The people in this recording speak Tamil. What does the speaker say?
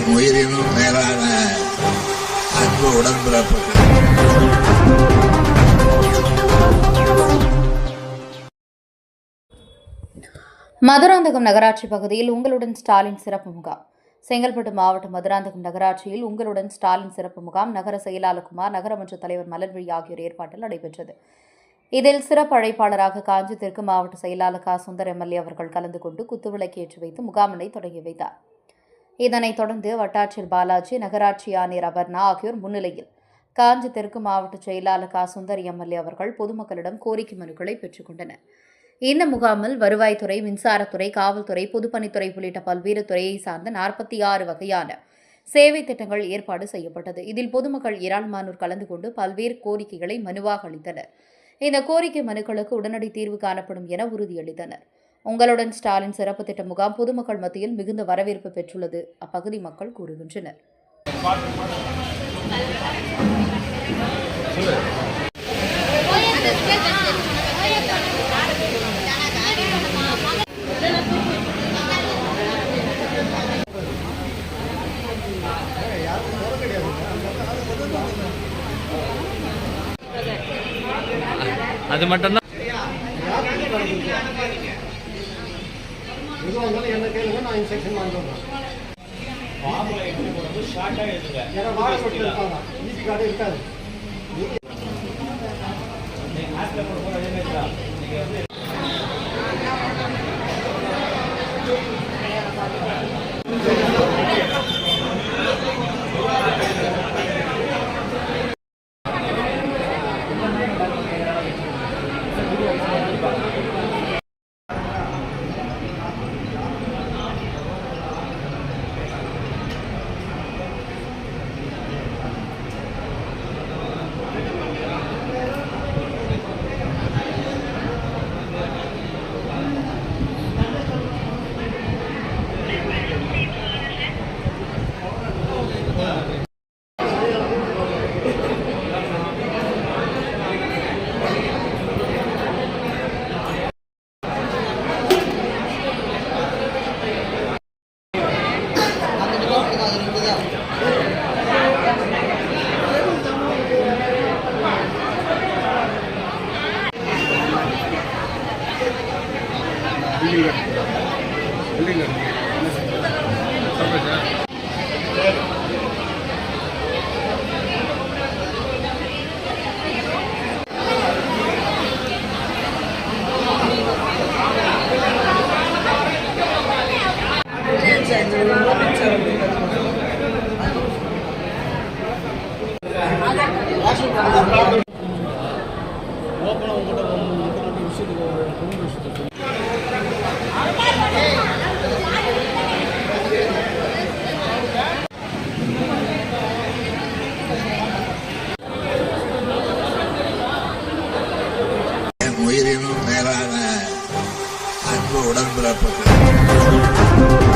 என் உயிரினும் மேலான அன்பு உடன்பிறப்புகள். மதுராந்தகம் நகராட்சி பகுதியில் உங்களுடன் ஸ்டாலின் சிறப்பு முகாம். செங்கல்பட்டு மாவட்டம் மதுராந்தகம் நகராட்சியில் உங்களுடன் ஸ்டாலின் சிறப்பு முகாம் நகர செயலாளர் குமார், நகரமன்ற தலைவர் மலர்விழி ஆகியோர் ஏற்பாட்டில் நடைபெற்றது. இதில் சிறப்பு அழைப்பாளராக காஞ்சி தெற்கு மாவட்ட செயலாளர் கா. சுந்தர் எம்எல்ஏ அவர்கள் கலந்து கொண்டு குத்துவிளக்கு ஏற்றி வைத்து முகாமினை தொடங்கி வைத்தார். இதனைத் தொடர்ந்து வட்டாட்சியர் பாலாஜி, நகராட்சி ஆணையர் அபர்ணா ஆகியோர் முன்னிலையில் காஞ்சி தெற்கு மாவட்ட செயலாளர் கா. சுந்தர் எம்எல்ஏ அவர்கள் பொதுமக்களிடம் கோரிக்கை மனுக்களை பெற்றுக் கொண்டனர். இந்த முகாமில் வருவாய்த்துறை, மின்சாரத்துறை, காவல்துறை, பொதுப்பணித்துறை உள்ளிட்ட பல்வேறு துறையை சார்ந்த 46 வகையான சேவை திட்டங்கள் ஏற்பாடு செய்யப்பட்டது. இதில் பொதுமக்கள் ஏராளமானோர் கலந்து கொண்டு பல்வேறு கோரிக்கைகளை மனுவாக அளித்தனர். இந்த கோரிக்கை மனுக்களுக்கு உடனடி தீர்வு காணப்படும் என உறுதியளித்தனர். உங்களுடன் ஸ்டாலின் சிறப்பு திட்ட முகாம் பொதுமக்கள் மத்தியில் மிகுந்த வரவேற்பு பெற்றுள்ளது அப்பகுதி மக்கள் கூறுகின்றனர். அது மட்டும்தான் என்ன கேளுங்க, நான் இன்ஸ்ட்ரக்ஷன் வாங்கிடுவேன். ஈபி கார்டு இருக்காது. உயிரினும் மேலான அன்பு உடன்பிறப்புகள்.